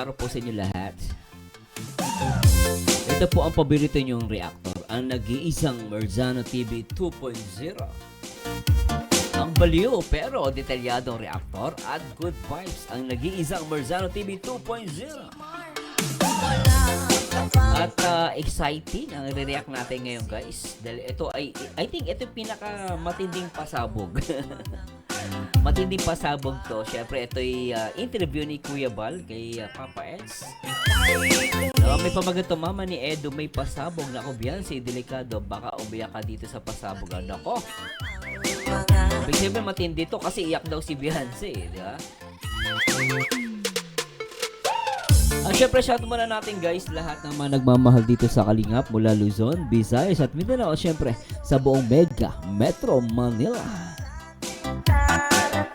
araw po sa inyo lahat. Ito po ang paborito niyong reactor, ang nag-iisang Marzano TV 2.0. Ang baliw pero detalyadong reactor at good vibes ang nag-iisang Marzano TV 2.0. At exciting ang re-react natin ngayon, guys. Dahil ito ay, I think ito yung pinaka-matinding pasabog. Matinding pasabog to. Siyempre, ito ay interview ni Kuya Bal kay Papa Eds. May pamagat to, mama ni Edo, may pasabog. Nako, Beyonce, delikado. Baka umiyak ka dito sa pasabog. Nako. Siyempre, matindi to kasi iyak daw si Beyonce, di ba? Siyempre, shout muna natin, guys, lahat ng mga nagmamahal dito sa Kalingap mula Luzon, Visayas at Mindanao. Siyempre, sa buong Mega Metro Manila.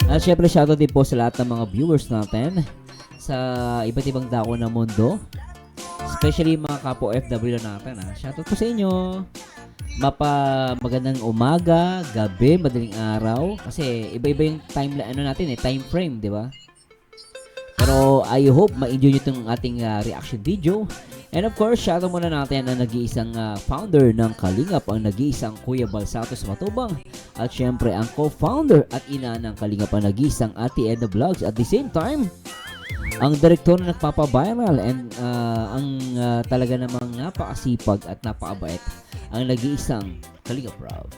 At syempre, shoutout din po sa lahat ng mga viewers natin sa iba't ibang dako ng mundo. Especially mga kapo FW natin. Shoutout po sa inyo. Magandang umaga, gabi, madaling araw. Kasi iba-iba yung time frame, di ba? Pero I hope ma-enjoy nyo itong ating reaction video. And of course, shoutout muna natin ang nag-iisang founder ng Kalingap, ang nag-iisang Kuya Bal Santos Matubang. At syempre, ang co-founder at ina ng Kalingap, ang nag-iisang Ate Edna Vlogs. At the same time, ang direktor na nagpapa-viral and talaga namang napakasipag at napakabait, ang nag-iisang Kalingap Rob.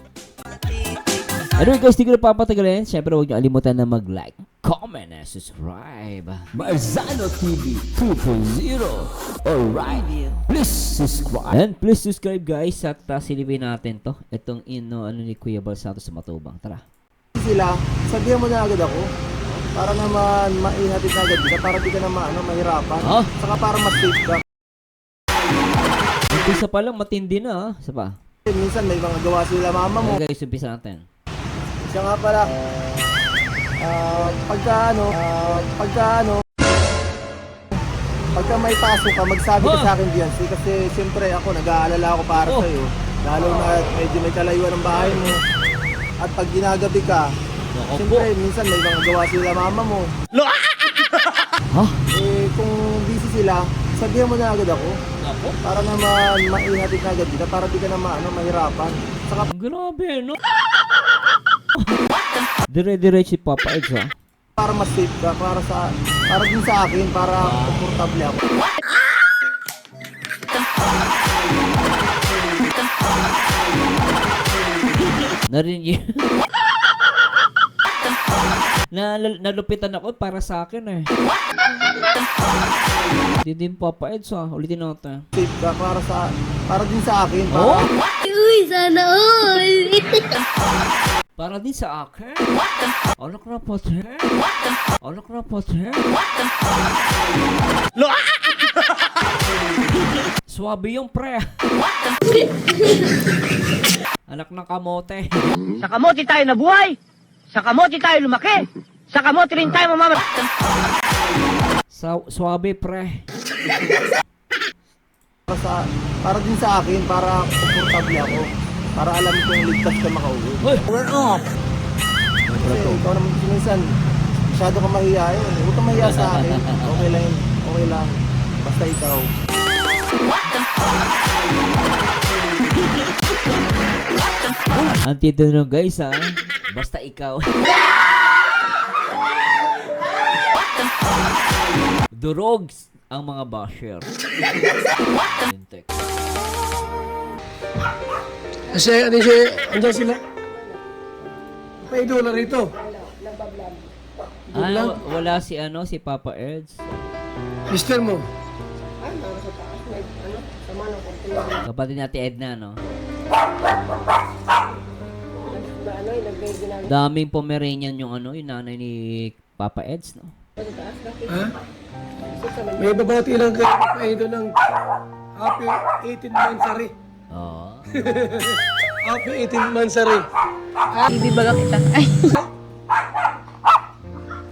Anyway, guys, di ko na papatagalin. Syempre, huwag nyo alimutan na mag-like, comment, and subscribe. Marzano TV 2.0. Alright, please subscribe. And please subscribe, guys. At silipin natin to. Itong ni Kuya Bal Santos Matubang. Tara. Sila, sabihan mo na agad ako. Para naman maihatid na agad kita. Para di ka na mahirapan. Huh? Saka para mas safe ka. Umpisa pa lang, matindi na. Isa pa. Minsan may mga gawa sila mama mo. Okay, guys, umpisa natin. Siya nga pala, pagka may pasok ka, magsabi ka sa akin, Beyonce, kasi siyempre ako, nag-aalala ako para sa'yo. Lalo na medyo may kalayuan ng bahay mo. At pag ginagabi ka, siyempre, minsan may mga gawa sila mama mo. Kung busy sila, sabihan mo na agad ako. Para naman maihatid na agad kita, para di ka na mahirapan. Saka, grabe, no? Dire-diretso si Papa Eds, ha? para mas safe ka, para din sa akin, para komportable ako. Narinig nalupitan ako para sa akin, eh. Hindi din Papa Eds, ha? Ulitin natin. Safe ka, para din sa akin, Uy, sana all! Para din sa akin? Anak na pati? Anak na pati? Swabe yung pre. Anak ng kamote. Sa kamote tayo nabuhay. Sa kamote tayo lumaki. Sa kamote rin tayo mamama. Swabe pre. para din sa akin, para komportable ako. Para alam kong ligtas ka makauwi. We're off! Kasi ikaw naman minsan, masyado ka mahihayin. Huwag ka mahiya sa akin. Okay lang yun. Okay lang. Basta ikaw. Antidono guys, ha? Basta ikaw. Durogs ang mga basher. Kasi andyan sila. May dola rito. Wala si si Papa Eds. Mister mo. Kapatid natin Edna, no? Daming Pomeranian yung yung nanay ni Papa Eds, no? Ha? May babati lang kayo kay Edo ng happy 18th monthsary. Oo. Happy 18th monthsary. Ibibaga kita. Ay.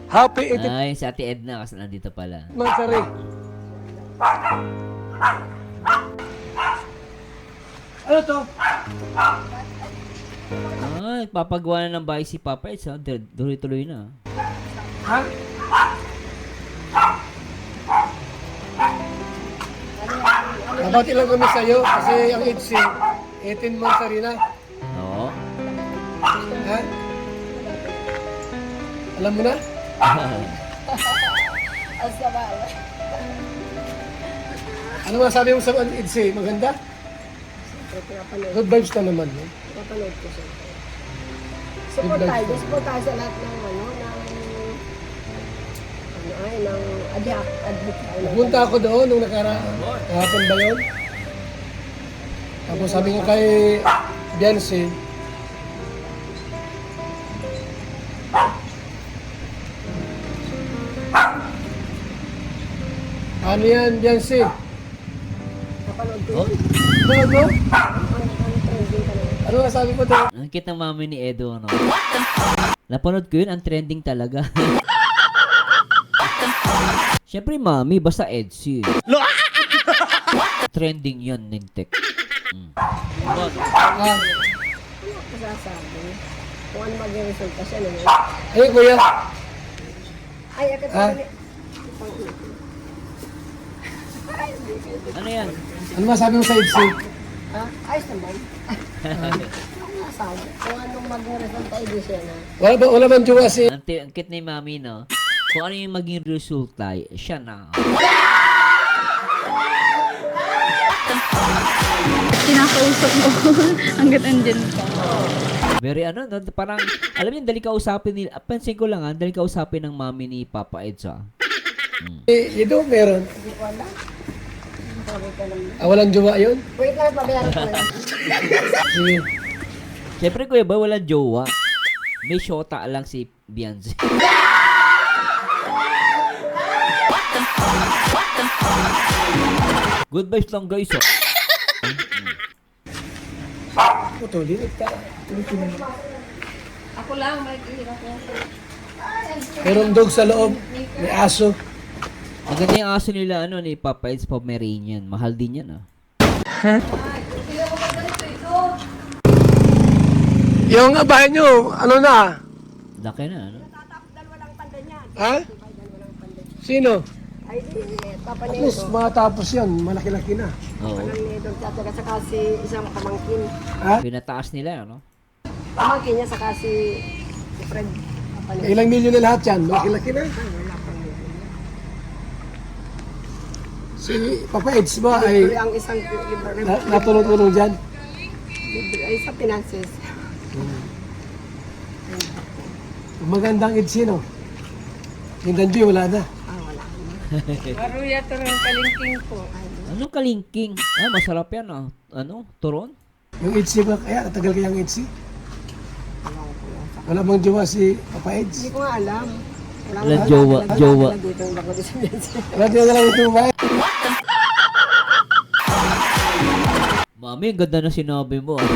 Happy 18th Ay, si Ate Edna kasi nandito pala. monthsary. Ano to? Ay, papagawa na ng bahay si Papa Eds, ha? Tuloy-tuloy na. Ha? Babati lang kami sa'yo kasi ang age 18 months na rin na. Oo. Ha? Alam mo na? Ano masabi mo sa age Maganda? Good vibes na naman. No? Napanood ko siya. Support tayo sa lahat ng ng advocate. Punta ako doon nung kahapon ba yun? Tapos sabi ko kay Beyonce, ano yan, Beyonce? Napanood ko. Oh, Ano? Ano nga sabi ko doon? ang cute ng mami ni Edo, ano? Napanood ko yun, ang trending talaga. Siyempre, mami, basta Edsy. Trending yan, Nintek. Ah, Masasabi. Kung ano maging resulta siya naman. ay, kuya. Ay, akit Ah? Ano yan? Ano masabi mo sa age Ha? Ayos naman. Masasabi. Kung anong maging resulta, hindi siya na. Wala bang jowa si... Ang cute ni mami, no? Kung ano yung maging resulta, siya na. Kinakausap mo hanggat andyan ka. Very ano, no? Parang, alam niyo, dali kausapin nila. Pansin ko lang, dali kausapin ng mami ni Papa Eds, ah. Ito meron. Hindi ko alam. Sabi ka lang. Walang jowa yun? Wait lang, pabayaran ko lang. Sige. Siyempre, kuya ba, walang jowa. May shota lang si Beyonce. Good vibes lang, guys, oh. Ito, dinig ka. Ako lang, maghihirap ko. Merong dog sa loob. May aso. Maganda yung aso nila, ano, ni Papa Eds Pomeranian. Mahal din yan, ah. Yung bahay nyo, ano na? Laki na, ano? Ha? Sino? Ay, Papa At least matapos yan. Malaki-laki na. Oo. Nito, at saka si isang pamangkin. Ha? Pinataas nila, ano? Pamangkin niya, saka si Fred. Papa niya. Ilang milyon na lahat yan. Malaki-laki na. Si Papa Eds ba ay Libre ang isang libre. natulong-tulong dyan? Libre ay sa finances. Magandang Eds yun, oh. Yung Danby, wala na. Ah, wala. Maruya to ng kalingking ko. Anong kalingking? Ah, masarap yan, ah. Ano? Turon? Yung Eds ba kaya? Natagal kaya yung Eds? Wala bang jowa si Papa Eds? Hindi ko nga alam. Walang jowa. Dito yung bako sa finances. Wala din na lang ito ba? Mami, ang ganda na sinabi mo, ah.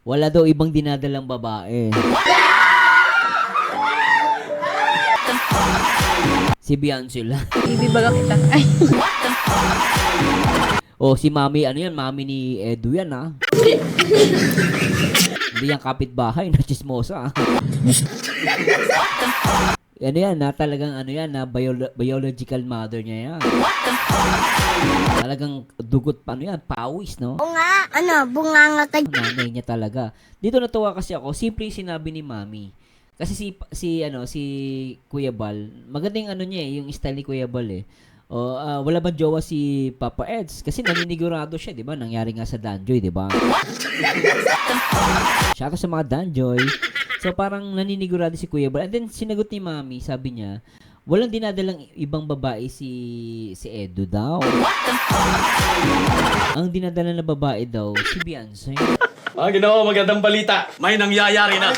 Wala daw ibang dinadalang babae. Si Beyonce lang. Ibibaga kita. Ay, O, si Mami, ano yan? Mami ni Edu yan, ah. Hindi yan kapitbahay na chismosa, ah. Ano yan, na talagang ano yan, na biological mother niya yan. Talagang dugot pa, ano yan, pawis, no? bunganga ka. Nanay niya talaga. Dito natuwa kasi ako, simple yung sinabi ni Mami. Kasi si Kuya Bal, maganda yung ano niya yung style ni Kuya Bal eh. O wala bang jowa si Papa Eds kasi naninigurado siya, 'di ba? Nangyari nga sa Danjoy, 'di ba? Shout out sa mga Danjoy. So parang naninigurado si Kuya Bal. And then sinagot ni Mami, sabi niya, walang dinadalang ibang babae si Edo daw. Ang dinadala na babae daw si Beyonce. Mga Ginoo, magandang balita. May nangyayari na.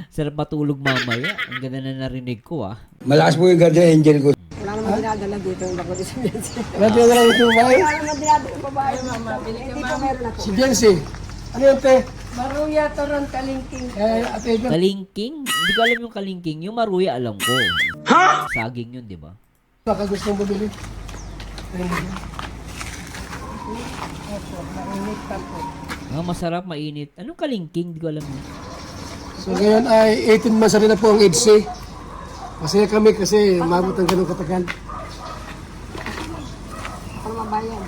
Sarap matulog mamaya. Ang ganda na narinig ko, ah. Malakas po yung guardian angel ko. Wala naman dinadala dito yung bako sa finances. Wala din na lang ito ba? Wala naman dinadala yung babae. Hindi ko meron ako. Si Beyonce. Ano yun, te? Maruya to ron kalingking. Ate Eva. Kalingking? Hindi ko alam yung kalingking. Yung maruya alam ko. Ha? Saging yun, di ba? Baka gusto mo bumili. Masarap, mainit. Anong kalingking? Hindi ko alam yun. So ngayon ay 18 months na rin na po ang age. Masaya kami kasi umabot ng ganun katagal. Para mabayan.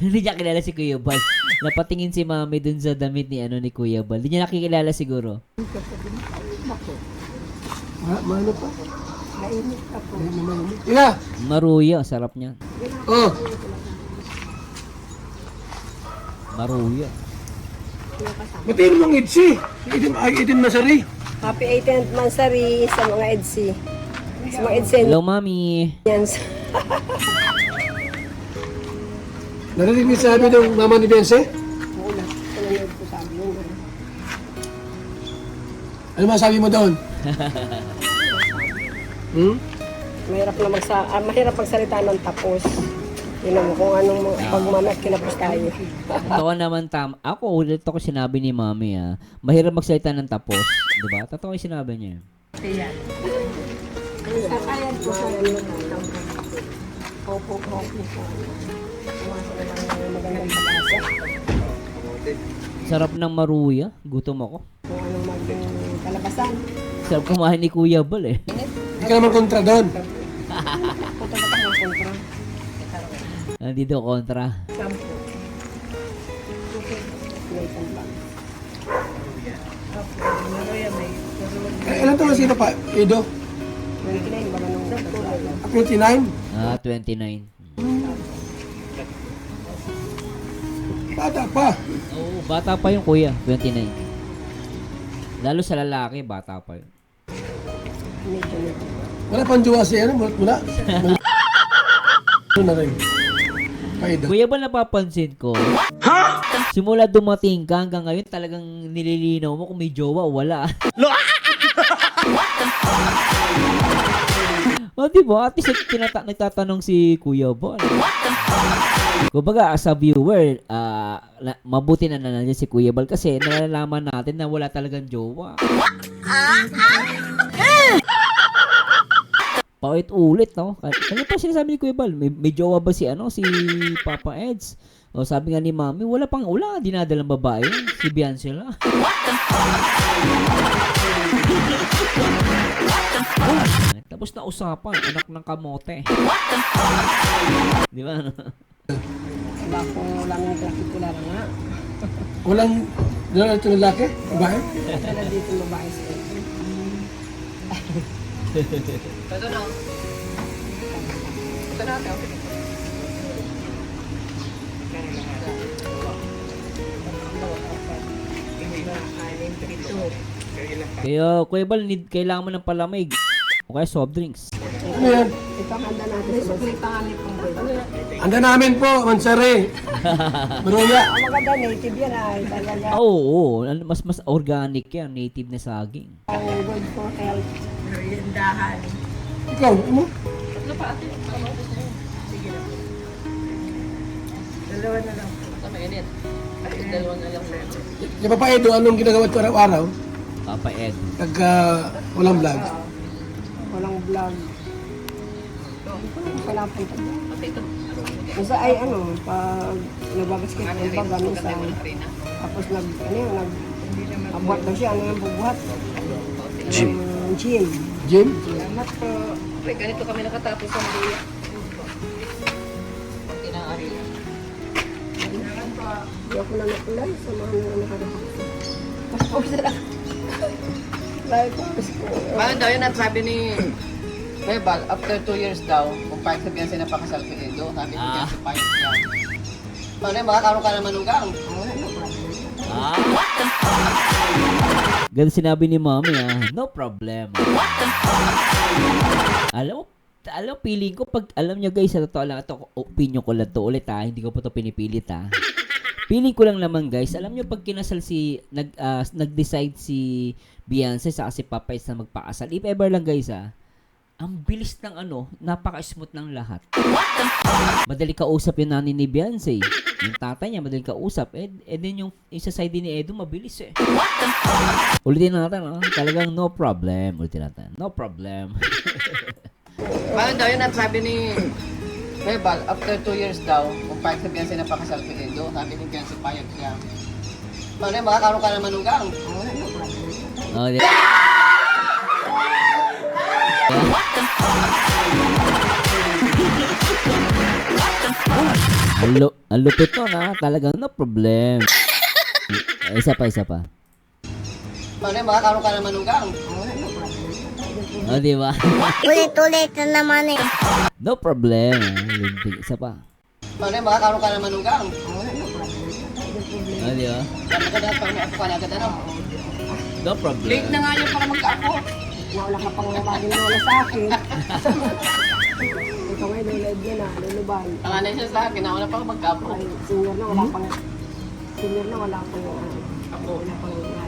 Hindi niya kilala si Kuya Bal. Napatingin si Mami dun sa damit ni Kuya Bal. Hindi niya nakikilala siguro. Maano pa? Mainit ka po. Ina! Maruya, sarap niya. Oh! Maruya. Matino mong itsi. Itim na sari. Happy 18th Mansari sa mga EDSI. Sa mga EDSI Hello, Mami. yan. Narinig niyo sabi ng mama ni Bense? Oo na. Pinanood ko sabi yun. Ano masabi mo doon? Mahirap magsalita ng tapos. Yun mo kung anong pagmamat kinapos tayo. Totoo naman ako ulit ako sinabi ni Mami mahirap magsalita ng tapos, 'di ba? Totoo 'yung sinabi niya. Kakayan po sa Opo. Magandang pag-asa. Sarap ng maruya, gutom ako. Kung anong maging kalabasan. Sarap kumain ni Kuya Bal eh. Hindi ka naman kontra doon. Punta ka ng kontra. Nandito kontra. Sampo. May pambang. Ilan taon sino pa? Edo? 29 ba ganun? 29? 29. Bata pa. Oo, bata pa yung kuya, 29. Lalo sa lalaki, bata pa yun. Medyo. Wala pang jowa si ano? Wala? Ano na rin? Paida. Kuya ba napapansin ko? Simula dumating ka hanggang ngayon talagang nililinaw mo kung may jowa o wala. O diba? At least nagtatanong si Kuya Bal. Kumbaga, as a viewer, mabuti na nandiyan si Kuya Bal kasi nalalaman natin na wala talagang jowa. Paulit-ulit, no? Kanya pa sinasabi ni Kuya Bal, may jowa ba si Papa Eds? O sabi nga ni Mami, wala dinadalang babae, si Beyonce lang. Tapos na usapan, anak ng kamote. Di ba? Wala po lang nakikilala nga. Walang ito ng lalaki? Babae? Wala dito babae sa Kaya, Kuya Bal, kailangan mo ng palamig. O kaya soft drinks. Ano yan? Ito ang handa natin sa panganib pang Handa namin po, Mansari. Maruya. Ang maganda native yan ay talaga. Oo. Mas organic yan. Native na saging. Ang good for health. Meriendahan. Ikaw, ano? Dalawa na lang. Yung Papa Edo, anong ginagawa ko araw-araw? Papa Ed. Pagka walang vlog. Walang vlog. Wala po ito. Minsan ay pag nagbabasketball ba, minsan. Tapos nag-abuhat daw siya. Ano yung bubuhat? Gym. Jim? Salamat po. Ganito kami nakatapos ang buya. Hindi ako na nakulay sa mga nakatapos. Tapos na lang. Like, Paano daw yun at sabi ni Bebal, after 2 years daw, kung parang sabihan siya napakasal kay Edo, sabi ni Bense pa yun siya. Paano yun, makakaroon ka ng manugang. Ganun sinabi ni Mami no problem. Alam mo, feeling ko, pag alam nyo guys, sa totoo lang, ito, opinion ko lang to ulit hindi ko po to pinipilit Feeling ko lang naman guys, alam nyo pag kinasal nag-decide si Beyonce sa si Papa Eds na magpakasal, if ever lang guys ang bilis ng napaka-smooth ng lahat. Madali kausap yung nanay ni Beyonce. Yung tatay niya, madali kausap. Then yung sa side ni Edo, mabilis Ulitin natin talagang no problem. Ulitin natin, no problem. Paano daw yun at sabi ni Bebal, after 2 years daw, kung parang sabihan siya napakasal kay Edo, sabi ni Bense pa yun siya. Paano yun, makakaroon ka ng manugang. Oh, Ang lupit to na, talagang no problem. Isa pa. Paano makakaroon ka ng manugang? O, di ba? Ulit-ulit na naman eh. No problem. Linting. Isa pa. Paano makakaroon ka ng manugang? O, di ba? Pagkadapat pang ako ka na agad ano? No problem. Late na nga yun para magkaapo. Wala ka pang maging lola sa akin. Ito ngayon, lulad niya na, luluban. Panganay siya sa akin, ako na pa magkaapo. Ay, senior na, wala pang, wala pang, wala pang lola.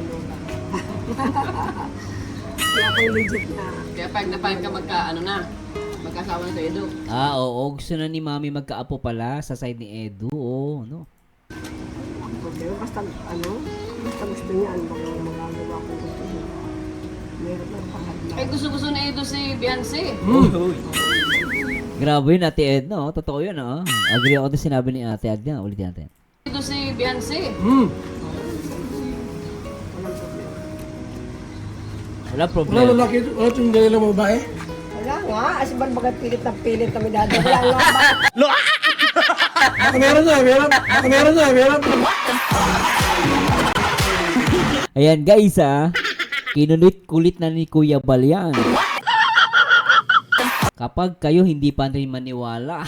Wala pang legit na. Kaya pag napahin ka magkasawa na sa Edo. Oo. Gusto na ni Mami magkaapo pala sa side ni Edu. Oo, no? Ang problema, basta gusto niya, ano magagawa ko gusto niya. Meron na pahadla. Eh gusto na Edo si Beyonce. Grabe yun, Ate Edna. Oh. Totoo yun, oh. Agree ako doon sinabi ni Ate Edna. Ulitin natin. Edo si Beyonce. Wala Wala problem. lalaki, wala itong dalawa mga babae. Wala nga, asiban bagat pilit na pilit kami dati. Wala nga ba? Baka meron na. Ayan, guys, kinulit-kulit na ni Kuya Bal yan. Kapag kayo hindi pa rin maniwala,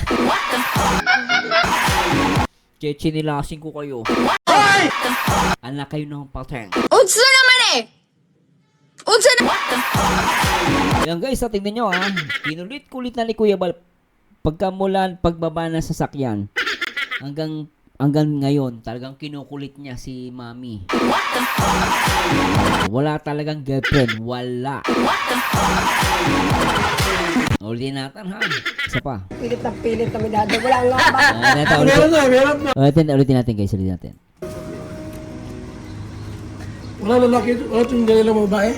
chinilasin ko kayo. Anak kayo ng pateng. Unsa naman eh! Unsa na... Ayan guys, tingnan nyo kinulit-kulit na ni Kuya Bal pagkamulan, pagbaba ng sasakyan hanggang ngayon, talagang kinukulit niya si Mami. Wala talagang girlfriend, wala. Ulitin natin isa pa. Pilit na pilit kami dati. Wala nga ba? Ulitin natin guys, ulitin natin. Wala lalaki, wala itong dalawa mga babae.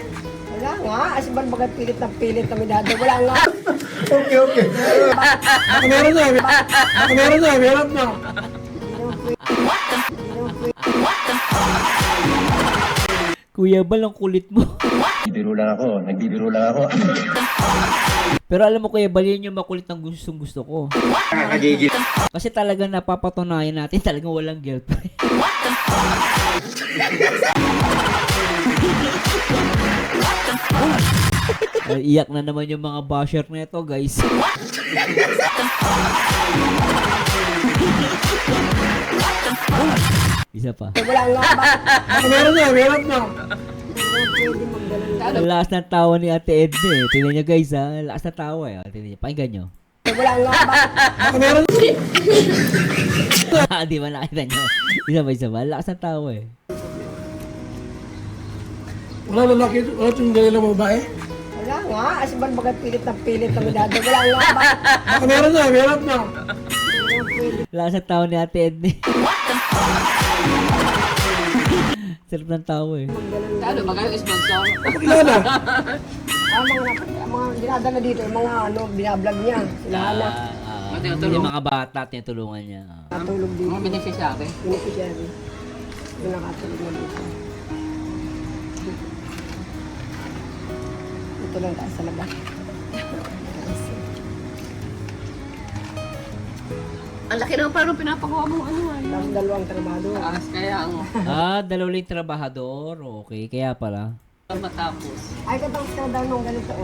Wala nga, asiban bagat pilit na pilit kami dati. Wala nga. Okay. Baka meron na. Kuya Bal, ang kulit mo. Nagbibiro lang ako. Pero alam mo Kuya Bal, yun yung makulit ng gusto ko. Kasi talagang napapatunayan natin talagang walang girlfriend. Ay, iyak na naman yung mga basher nito, guys. Isa pa. Wala nga ba? Baka meron na. Ang lakas ng tawa ni Ate Edna eh. Tingnan nyo guys Ang lakas ng tawa eh. Tingnan nyo. Pakinggan nyo. Wala nga ba? Baka meron Di ba nakita nyo? Isa ba? Ang lakas ng tawa eh. Wala lalaki, wala itong dalawa mga babae. Wala nga, asiban bagat pilit na pilit kami dati. Wala nga ba? Baka meron na. Lakas ng tawa ni Ate Edna. Sarap ng tawa eh. Ano ba kayo sponsor? Wala na. Mga dinadala dito, yung mga binablog niya. Sila na. Yung mga bata tinutulungan niya. Natulog dito. Mga beneficiary. Beneficiary. Yung nakatulog na dito. Ito lang tayo sa labas. Ang laki naman parang pinapagawa mo Tapos dalawang trabaho. Taas kaya ang Dalawaling trabahador. Okay, kaya pala. matapos. Ay, katapos ka daw nung ganito,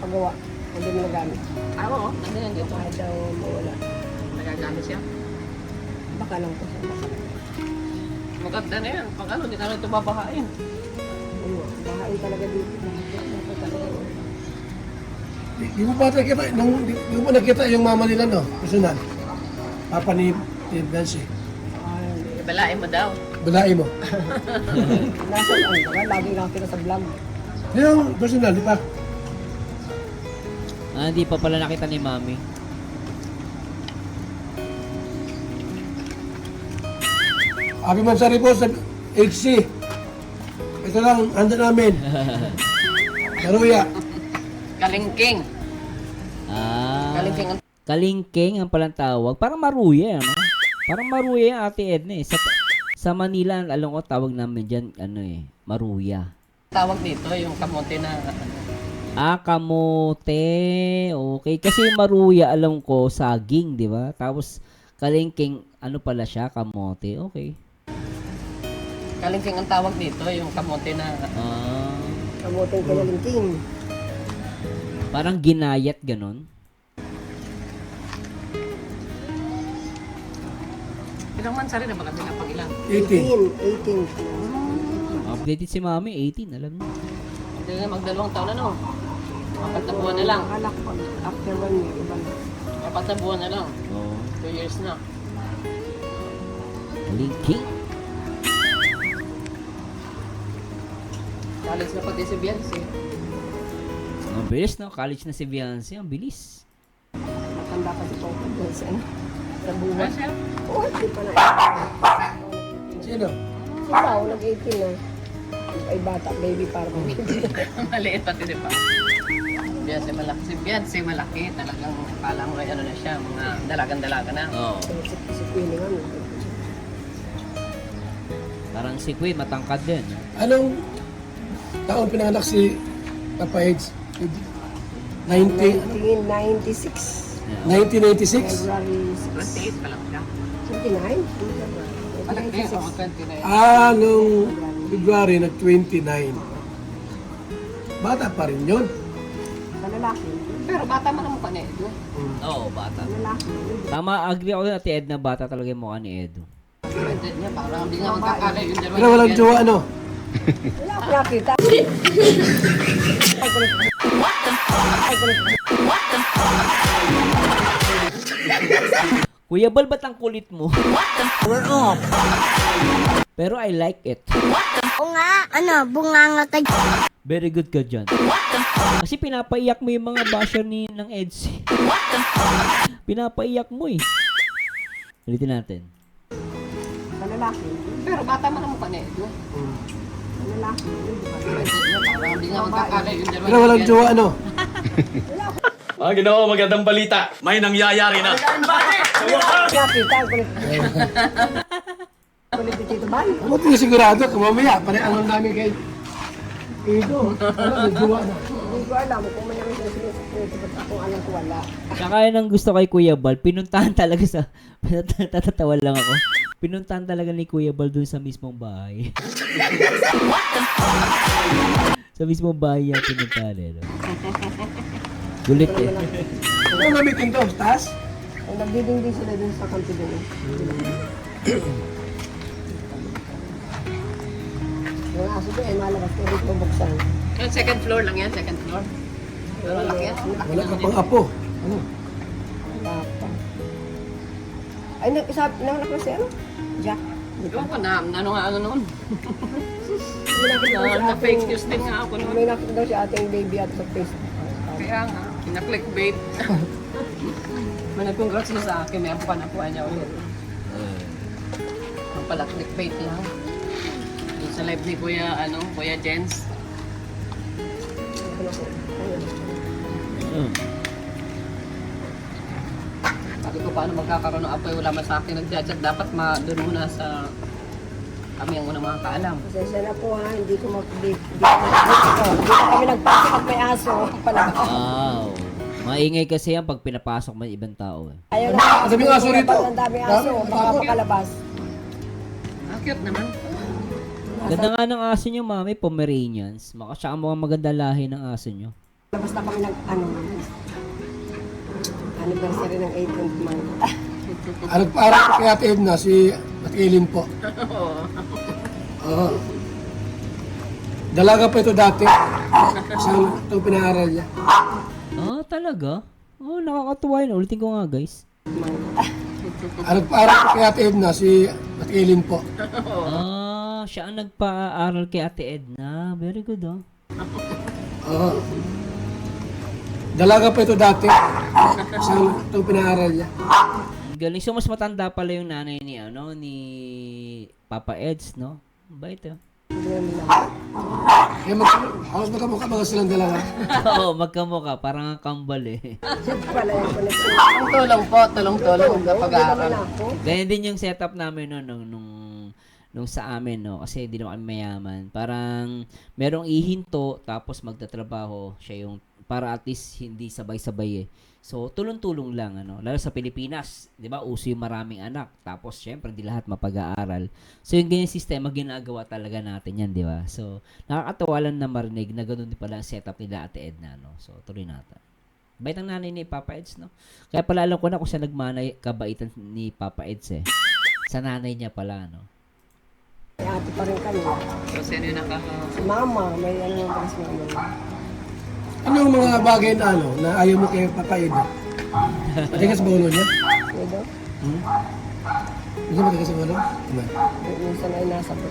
pagawa. Hindi mo nagamit. Oo, nandiyan dito. Ay daw mawala. Nagagamit siya. Baka lang po siya. Maganda na yan. Pag ano, hindi ka na ito babahain. Bahain talaga dito. Dapat talaga. Di mo pa nakita yung mama nila, no? Personal. Papa ni Nancy. Ibalain mo daw. Balai mo. Nasa ano, laging nakita sa vlog. Yung personal, di ba? Hindi pa pala nakita ni Mami. Happy Mansari po sa HC. Ito lang, handa namin. Karuya. Kalingking. Kalingking ang Kalingking ang palang tawag. Parang maruya, ano? Parang maruya yung Ate Edna eh. Sa Manila, alam ko tawag namin dyan, maruya. tawag dito, yung kamote na Kamote. Okay. Kasi maruya, alam ko, saging, di ba? Tapos, kalingking, ano pala siya? Kamote. Okay. Kalingking ang tawag dito, yung kamote na Kamoteng kinalingking. Parang ginayat, ganon. ilang months rin na ba kasi napag ilan? 18. 18. Updated si Mami, 18, alam niyo. Hindi na magdalawang taon na no. 4 na buwan na lang. Akala ko pag after 1 year, iba na. 4 na buwan na lang. Oo. 2 years na. Kalingking. College na pati si Beyonce. Ang bilis, no? College na si Beyonce. Ang bilis. Matanda pa si Coco doon sa ano. Sa buwan. siya? Oo, hindi pa na. Sino? Si Pao, nag-18 na. Ay bata, baby parang Maliit pati di ba? Beyonce malaki. Si Beyonce malaki. Talagang palang ano na siya. Mga dalagan-dalaga na. Oo. si Queenie nga. Parang si Queen, matangkad din. Anong taon pinanganak si Papa Eds? 1996? 1996. February 28 pa lang siya. 29? Malaki. 1996. Nung February nag-29. Bata pa rin yun. Sa lalaki. Pero bata man ang mukha ni Edo. Oo, bata. Lalaki. Tama, agree ako na Ate Edna, bata talaga yung mukha ni Edo. Printed niya. Parang hindi nga magkakalay yung dalawa. Pero walang jowa, ano? Wala ako nakita. Kuya Bal, ba't ang kulit mo? Pero I like it. O nga, bunganga ka. Very good ka dyan. Kasi pinapaiyak mo yung mga basher ng EDSI. Pinapaiyak mo eh. Ulitin natin. Sa lalaki. Pero bata man ang mukha ni Edo. Sa lalaki. Printed niya. Parang hindi nga magkakalay yung dalawa. Pero walang jowa, ano? Mga Ginoo, magandang balita. May nangyayari na. Nakita, kulit. Kulit ni Tito Bal. Ano ito sigurado? Kung mamaya, parehan lang namin kay Ido. Ano, may jowa na. Hindi ko alam kung may namin sinusunod. Ba't akong alam ko wala. Saka yun ang gusto kay Kuya Bal, pinuntahan talaga sa... Tatatawa lang ako. Pinuntahan talaga ni Kuya Bal dun sa mismong bahay. Sa mismong bahay yan pinuntahan eh. No? Gulit eh. Ano gamitin to? Taas? Ay, nagdiding din sila dun sa kanto dun. Yung aso ko ay malabas ko dito buksan. Yung second floor lang yan, second floor. Pero laki yan. Wala ka pang apo. Ano? Papa. Ay, nanganak na si ano? Jack. Ewan ko na, ano nga ano noon. May nakita daw si Na fake ating- news din nga ako noon. May nakita daw si ating baby at sa Facebook. Kaya nga, kina-clickbait. May nag-congrats na sa akin, may apo ka nakuha niya ulit. Ang pala, clickbait lang. Yung sa live ni Kuya Jens. Sabi ko, paano magkakaroon ng apoy? Wala man sa akin nag-chat. Dapat doon muna sa kami ang unang makakaalam. Pasensya na po ha, hindi ko Hindi na kami nagpasok at may aso. Palabas. Wow. Maingay kasi yan pag pinapasok may ibang tao eh. Ayaw na. Ang daming aso rito. Ang daming aso. Baka makalabas. Ah, cute naman. Ganda nga ng aso nyo, mami, Pomeranians. Tsaka mga maganda lahi ng aso nyo. Labas na kami ng anniversary ng 18th month. Nagpaaral ko kay Ate Edna, si Ate Eileen po. Oo. Dalaga pa ito dati. Itong pinaaral niya. Ah, talaga? Oh, nakakatuwa yun. Ulitin ko nga, guys. Nagpaaral ko kay Ate Edna, si Ate Eileen po. Ah, siya ang nagpa-aral kay Ate Edna. Very good, oh. Oo. Dalaga pa ito dati. Itong pinaaral niya. Ang galing. So, mas matanda pala yung nanay ni Papa Eds, no? Bait, oh. Eh, halos magkamukha mga silang dalaga. Oo, magkamukha. Parang ang kambal eh. Pala yung connection. Ang tulong po, tulong-tulong sa pag-aaral. Ako. Ganyan din yung setup namin no, nung nung sa amin, no? Kasi hindi naman kami mayaman. Parang merong ihinto, tapos magtatrabaho. Siya yung, para at least hindi sabay-sabay eh. So, tulong-tulong lang, ano? Lalo sa Pilipinas, di ba, uso yung maraming anak. Tapos, syempre, hindi lahat mapag-aaral. So, yung ganyan sistema, ginagawa talaga natin yan, di ba? So, nakakatawa lang na marinig na ganun din pala ang setup nila Ate Edna, no? So, tuloy natin. Bait ang nanay ni Papa Eds, no? Kaya pala alam ko na kung siya nagmanay kabaitan ni Papa Eds, eh. Sa nanay niya pala, no? May ate pa rin kami. So, sino yung Si mama, may ano ng si mama. Ano yung mga bagay na na ayaw mo kay Papa Edo? Matigas ba ulo niya? Edo, Hindi matigas ang ulo? Diba? minsan ay nasa ko.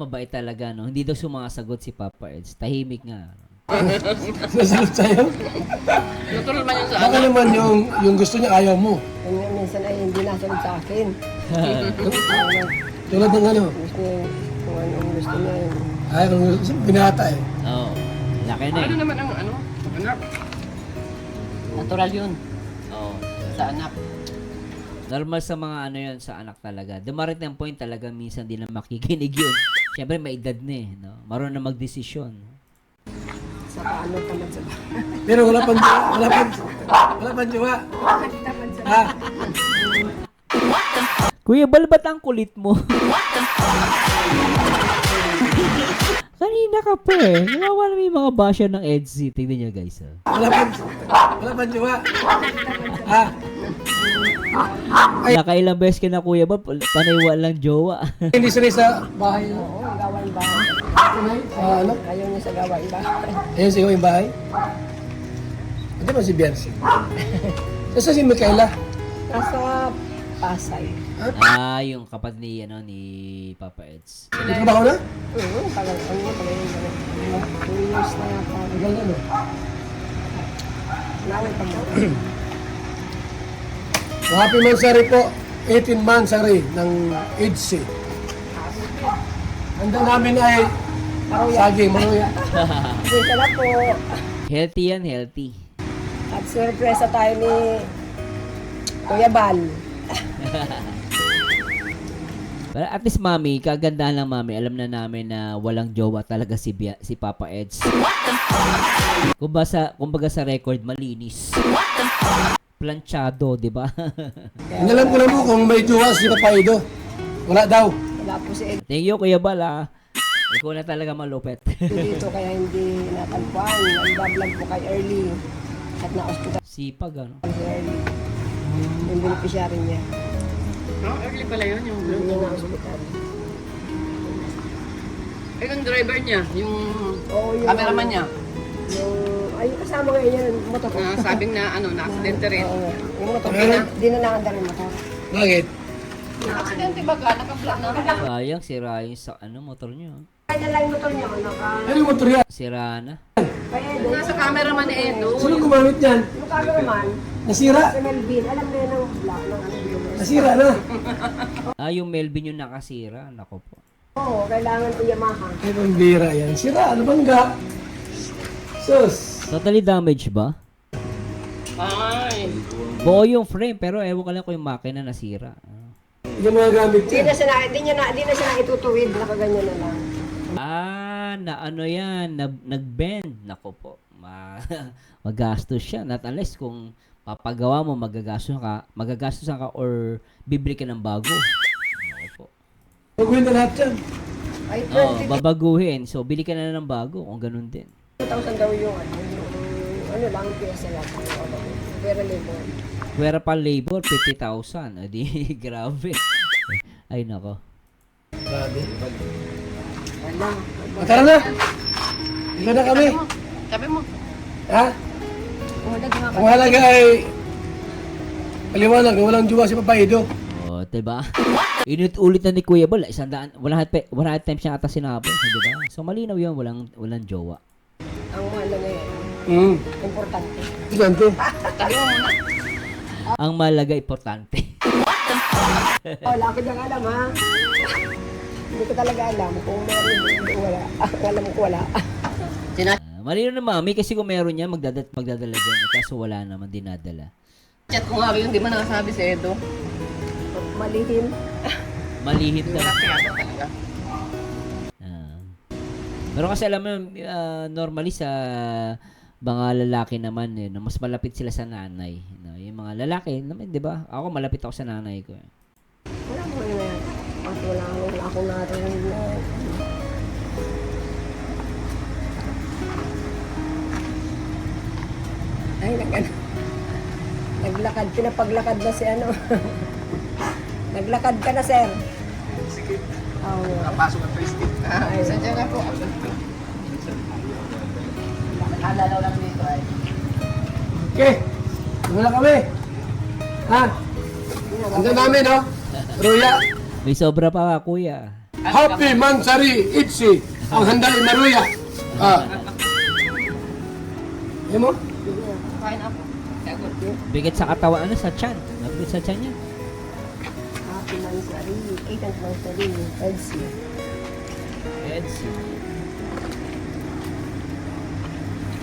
Mabait talaga, no? Hindi daw sumasagot si Papa Eds. Tahimik nga. Nasalit sa'yo? natural man yung sa Baka naman yung gusto niya ayaw mo. Kung nga minsan ay hindi nasunod sa akin. Tulad ng ano? Gusto niya, kung ano ang gusto niya. Ay, kung gusto binata eh. Oo. Laki na, eh. Ano naman ang anak? Natural yun. Oo. Sa anak. Normal sa mga ano yun, sa anak talaga. Dumarit ng point talaga, minsan di na makikinig yun. Siyempre, may edad na eh, no? Marunong na magdesisyon. Sa paano tamad sa Pero wala pang jowa. Ha? Kuya, ba't ang kulit mo? Kanina ka pa eh. Nawawala may mga basher ng EDSI. Tignan niyo guys. Wala pang jowa. Ha? Nakailang beses ka na kuya ba? Panay walang jowa. Hindi sanay sa bahay. Oo, ang gawain bahay. Ano? Ayaw niya sa gawain bahay. Ayun sa yung bahay. Ito ba si Beyonce? Saan si Micaela? Nasa Pasay. Yung kapatid ni, ni Papa Eds. May trabaho na? Oo, tagal ko niya. 2 years na yata. Tagal na, no? Naway pa mo. So, happy Mansari po. 18 Mansari ng EDSI. Handa namin ay saging, maruya. Dito na po. Healthy yan, healthy. At surpresa tayo ni Kuya Bal. Pero at least mami, kagandahan lang mami, alam na namin na walang jowa talaga si Papa Eds. Kumbaga sa record, malinis. Planchado, di ba? Inalam ko na mo kung may jowa si Papa Edo. Wala daw. Wala po si Ed Thank you, Kuya Bal, ah. Ikaw na talaga malupet. dito kaya hindi natagpuan. Nag-vlog po kay Early. At na-hospital Sipag, ano? si Early. Yung beneficiary niya. Early pala yun, yung blue. Yung na-hospital. Yung driver niya, yung Oo, yung cameraman niya. Ay, yung kasama ngayon yan, motor ko. Sabing na na-aksidente rin. Oo, yung motor ko. Ano? Di na nakandar yung motor. Bakit? Na-aksidente ba ka? Naka-vlog na. Sayang, sira yung motor niyo. Kaya na lang yung motor niya, Ano yung motor yan? Sira na. Kaya Edo, Nasa cameraman ni Edo. Sino gumamit yan? yung cameraman, Nasira? si Melvin, alam na yun ang vlog ng ano yun. Nasira na. Yung Melvin yung nakasira. Nako po. Oo, kailangan ko Yamaha. Ay, pambira yan. Sira, ano bangga? Sus. Totally damaged ba? Ay. Buo yung frame, pero ewan ko lang kung yung makina nasira. Yung mga gamit Di yan. na siya na itutuwid, nakaganyan na lang. Na ano yan, nag-bend. Nako po. Magastos siya. Not unless kung papagawa mo, magagastos ka or bibili ka ng bago. Nako po. Pagawin na lahat yan. Ay, Babaguhin. So, bili ka na ng bago kung ganun din. 2,000 daw yung ano lang, piyesa lang. Pero labor. Pwera pa labor, 50,000. Adi, grabe. Ay, nako. Grabe. Wala. Tara na. Ika na kami. Sabi mo. Ha? Wala nga. Ang halaga ay paliwanag, walang jowa si Papa Edo. O, diba? Ulit na ni Kuya Bal. 100 times siya ata sinabi. Diba? So, malinaw yun. Walang jowa. Ang mahalaga yan. Importante. Gigante. Ang malaga, importante. Wala ko diyang alam, ha? Hindi ko talaga alam kung meron o wala. Alam ko wala. Malinaw na mami kasi kung meron yan, magdadala dyan. Kaso wala naman dinadala. Chat ko nga yun, di ba nakasabi si Edo? Malihim. Malihit daw. Kaya talaga. Ah. Pero kasi alam mo, normally sa mga lalaki naman, no, mas malapit sila sa nanay. No? Yung mga lalaki naman, di ba? Ako, malapit ako sa nanay ko. Wala mo na yan. At wala ako narinig na. Ay, naglakad. Pinapaglakad na si ano. Naglakad ka na, sir. Sige. Oo. Napasok ang Christy. Ay, sadya na po. Alalaw lang dito ay. Okay, wala kami. Ha? Handa namin, no? Ruya, May sobra pa, kuya. Happy Mansari Itzi. Ang handa ni Maruya. Yan mo? Kain ako. Bigat sa katawan, ano, sa tiyan. Bigat sa tiyan niya. Happy Mansari. 8th Mansari. Elsie.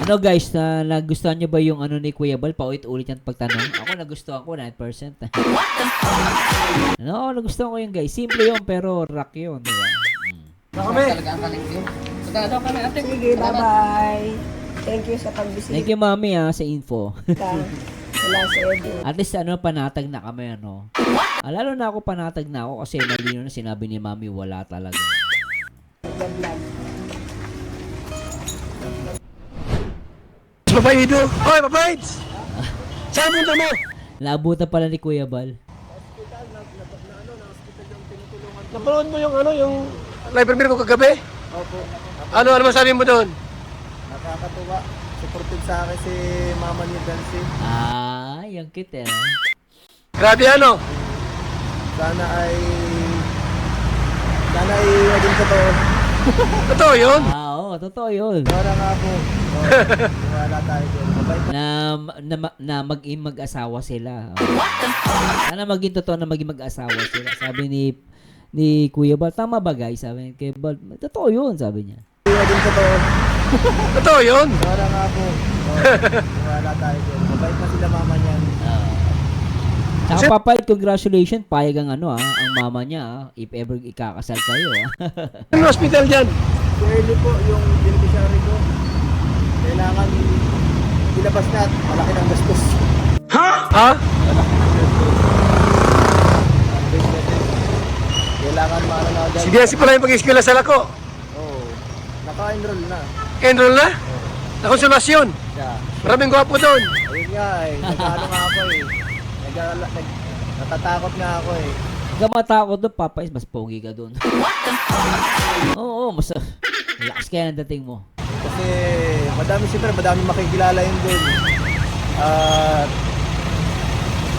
Ano guys, nagustuhan nyo ba yung ano ni Kuya Bal? Paulit-ulit yung pagtanong. Ako nagustuhan ko, 9%. Ano, nagustuhan ko yung guys. Simple yun, pero rock yun, di ba? Kami. Talaga ang kaling din. Sagado kami ate. Sige, bye-bye. Thank you sa pagbisita. Thank you, mami, sa info. Wala sa Edu. At least, panatag na kami, ano? Lalo na ako, panatag na ako kasi malino na sinabi ni mami, wala talaga. Vlog. Papaido. Hoy, papaids! Saan punta mo? Naabutan pala ni Kuya Bal. Napanood mo yung ano, yung live premiere ko kagabi? Opo. Ano masabi mo doon? Nakakatuwa. Supportive sa akin si Mama ni Dancy. Yung cute Grabe ano? Sana ay maging totoo. Totoo yun? Oo, totoo yun. Para nga po. Wala tayo dyan. Mabait Na mag-asawa sila. Sana maging totoo na maging mag-asawa sila. Sabi ni Kuya Bal, tama ba guys? Sabi ni Kuya Bal, totoo yun, sabi niya. maging totoo. Totoo yun? Para nga po. Wala tayo dyan. Mabait na sila mama niyan. Tsaka papayad, congratulations, payag ang ang mama niya, if ever ikakasal kayo. Anong hospital dyan? Early po yung beneficiary ko. Kailangan ilabas na at malaki ng gastos. Ha? Kailangan maano na agad. Si Biansi pala yung pag-eskwela sa lako. Oo. Naka-enroll na. Enroll na? Nakonsolasyon. Siya. Maraming gwapo doon. Ayun nga eh. Nag-ano nga ako eh. Natatakot nga ako eh. Huwag ka matakot doon, Papa is mas pogi ka doon. Oo, mas lakas kaya ng dating mo. Kasi madami makikilala yun doon. At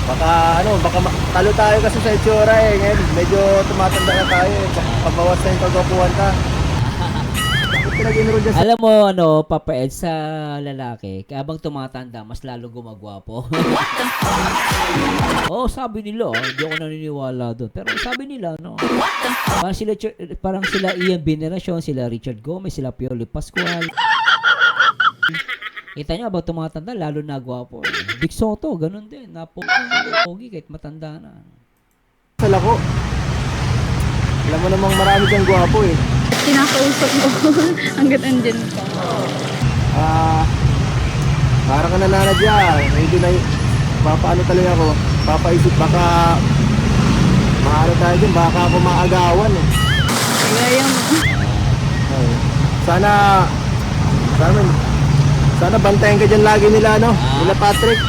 baka talo tayo kasi sa itsura eh. Ngayon medyo tumatanda na tayo eh. Pabawas na yung kagwapuan ka. Bakit pinag-enroll dyan sa... Alam mo, Papa Ed, sa lalaki, kaya habang tumatanda, mas lalo gumagwapo. Oo, sabi nila, hindi ako naniniwala doon. Pero sabi nila, parang sila Ian Veneracion, sila Richard Gomez, sila Piolo Pascual. Kita nyo, habang tumatanda, lalo na gwapo. Big Soto, ganun din. Napogi kahit matanda na. Sa lako. Alam mo namang marami kang gwapo eh. Kinakausap mo hanggat andyan ka. Parang ka nananadya. Medyo na papaano talaga ako. Papaisip baka maano tayo din. Baka ako maagawan eh. Kaya mo. Ay. Sana bantayan ka dyan lagi nila nila Patrick.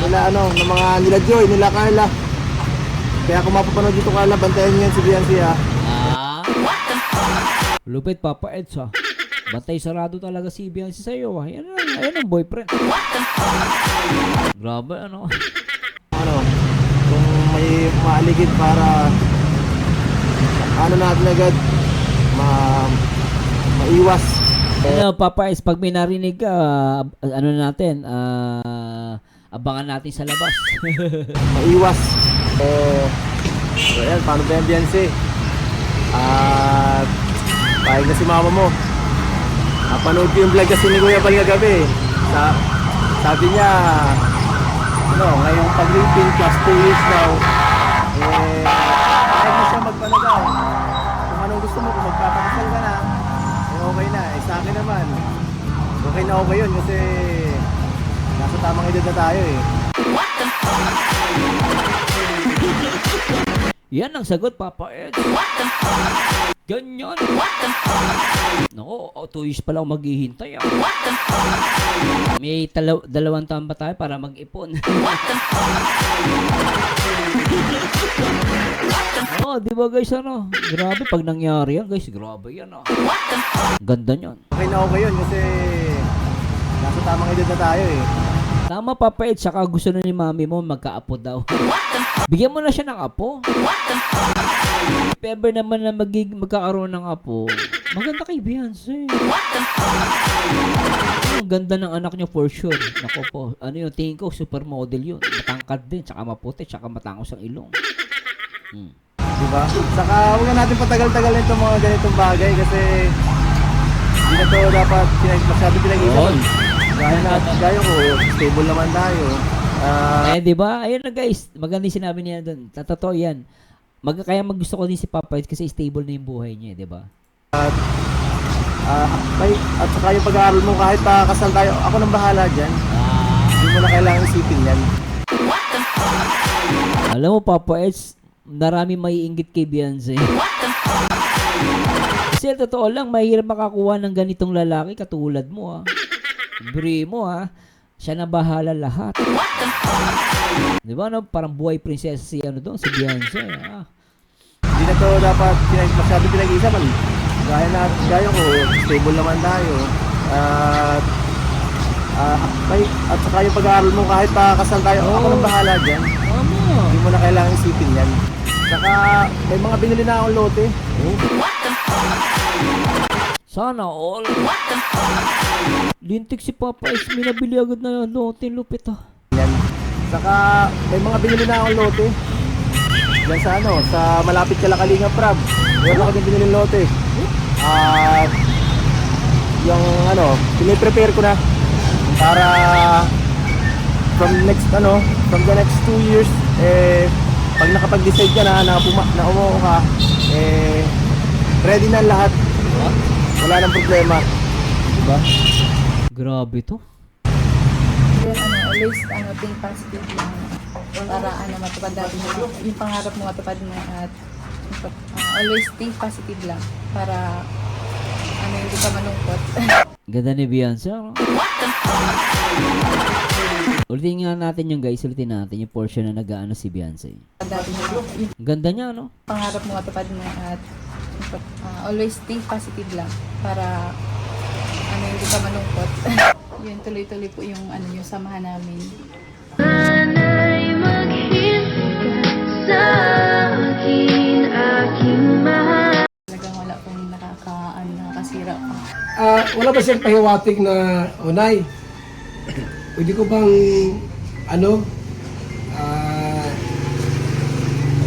Nila nila Joy, nila Carla. Kaya kung mapapanood dito Carla, bantayan niyan si Biancy ha. Lupit, Papa Ed, ha. Bantay sarado talaga si Biancy sa'yo, ha. Ayan ang boyfriend. Grabe, Kung may maaligid para natin agad maiwas. Papa Ed, pag may narinig ka, abangan natin sa labas. Maiwas. So ayan, paano ba yan, Biancy? At pahig na si mama mo. Napanood ko yung vlog kasi ni Kuya Bal kagabi. Sabi niya, ngayong pag-living plus 2 years now, kahit na siya magpanagal. Kung anong gusto mo, kung magpapakasal ka na, okay na. Sa akin naman, okay na okay yun kasi nasa tamang edad na tayo eh. Yan ang sagot, Papa Ed. Ganyan. Nako, 2 years pala ako maghihintay. May 2 taon pa tayo para mag-ipon. Di ba guys, ano? Grabe, pag nangyari yan, guys, grabe yan, Ganda niyan. Okay na okay yun kasi nasa tamang edad na tayo eh. Tama, Papa Ed, saka gusto na ni mami mo magka-apo daw. Bigyan mo na siya ng apo. If ever naman na magkakaroon ng apo, maganda kay Beyonce. Ang ganda ng anak niyo for sure. Nako po, ano yun, tingin ko supermodel yun. Matangkad din, tsaka maputi, tsaka matangos ang ilong. Diba? Saka huwag na natin patagal-tagal itong mga ganitong bagay kasi hindi na to dapat masyado pinag-iisapan. Gaya ko, stable naman tayo. Di ba? Ayun na guys, maganda yung sinabi niya doon. Totoo yan. Kaya gusto ko din si Papa Ed kasi stable na yung buhay niya, di ba? At saka yung pag-aaral mo kahit pakasal tayo, ako nang bahala dyan. Hindi mo na kailangan isipin yan. Alam mo, Papa Ed, marami may inggit kay Beyonce. Kasi totoo lang, mahirap makakuha ng ganitong lalaki katulad mo, Bri mo, siya na bahala lahat. Di ba, no? Parang buhay prinsesa si Beyonce, Hindi na to dapat masyado pinag-iisapan. Gaya ko, stable naman tayo. At saka yung pag-aaral mo kahit pakasal tayo, ako nang bahala dyan. Hindi mo na kailangan isipin yan. Saka may mga binili na akong lote. Sana all. Lintik si Papa Ed, may nabili agad na lote, lupit Yan. Saka may mga binili na akong lote. Diyan sa malapit kala Kalinga Prab. Meron kami binili lote. At yung piniprepare ko na para from the next 2 years, pag nakapag-decide ka na umuo ka, ready na lahat. Wala nang problema. Diba? Grabe to. Always think positive lang para matupad natin yung pangarap mo, matupad mo at always think positive lang para hindi ka malungkot. Ganda ni Beyonce, Ulitin nga natin yung guys, ulitin natin yung portion na nag-aano si Beyonce. Ganda niya, Pangarap mo, matupad mo at always think positive lang para hindi ka malungkot. Yun, tuloy-tuloy po yung yung samahan namin. Sana'y maghintay sa akin, aking mahal. Talagang wala pong nakakasira pa. Wala ba siyang pahiwatig na, Nay, pwede ko bang,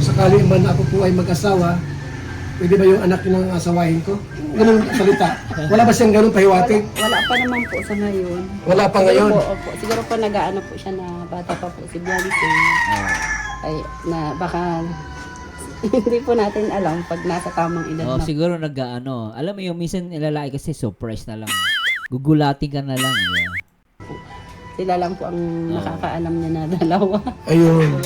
sakali man ako po ay mag-asawa, pwede ba yung anak ng asawahin ko? Ganun salita. Wala ba siyang ganun pahiwatig? Wala pa naman po sa ngayon. Wala pa ngayon? Siguro po nag-aano po siya na bata pa po si Beyonce. Ay, na baka hindi po natin alam pag nasa tamang edad na. Siguro nag-aano. Alam mo yung minsan ilalaki kasi surprise na lang. Gugulatin ka na lang. Sila lang po ang nakakaalam niya na dalawa. Ayun.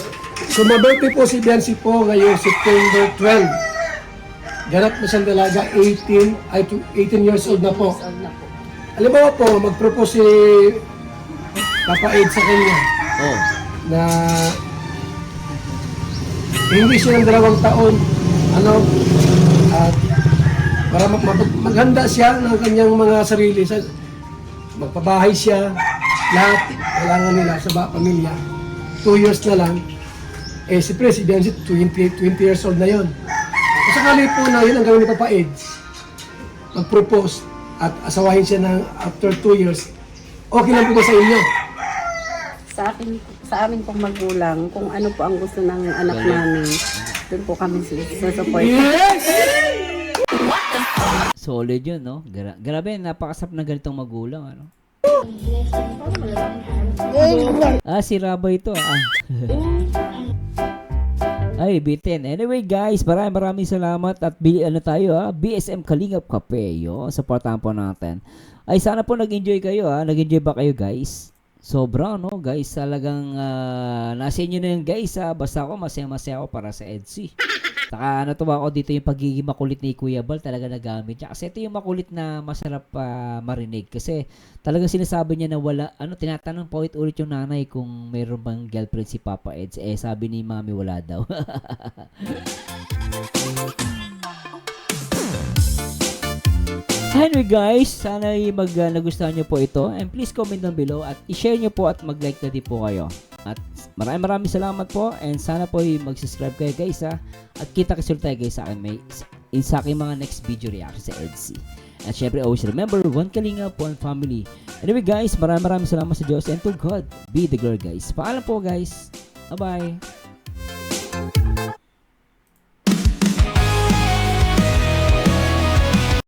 So, mabirthday po si Beyonce po ngayong September 12. Ganap na siyang dalaga, 18 years old na po. Alam mo po, mag-propose si Papa Ed sa kanya na hindi siya ng 2 taon. At para maghanda siya ng kanyang mga sarili. Magpabahay siya, lahat kailangan nila sa pamilya. 2 years na lang. Siyempre si Beyonce, 20 years old na yon. Sakali po na yun ang gawin ni Papa Ed, mag-propose at asawahin siya ng after 2 years, okay lang po ba sa inyo? Sa amin pong magulang, kung ano po ang gusto ng anak namin, doon po kami support. Yes! Solid yun, no? Grabe, napakasap na ganitong magulang, Si Rabay ito, Ay, bitin. Anyway guys, maraming salamat at BSM Kalingap Cafe. Supportahan po natin. Ay sana po nag-enjoy kayo Nag-enjoy ba kayo guys? Sobra no guys, talagang nasa inyo na yun guys Basta ako masaya ako para sa EDSI. Saka natuwa ako dito yung pagiging makulit ni Kuya Bal, talaga nagamit niya. Kasi ito yung makulit na masarap marinig. Kasi talagang sinasabi niya na wala, tinatanong pa ulit yung nanay kung mayroon bang girlfriend si Papa Eds. Sabi ni Mami wala daw. Anyway guys, sana nagustuhan nyo po ito. And please comment down below at i-share nyo po at mag-like na din po kayo. At maraming salamat po and sana po mag-subscribe kayo guys at kita kasi tayo guys sa aking mga next video reaction sa EDSI. At syempre always remember, one Kalingap, one family. Anyway guys, maraming salamat sa Diyos and to God be the glory guys. Paalam po guys. Bye bye.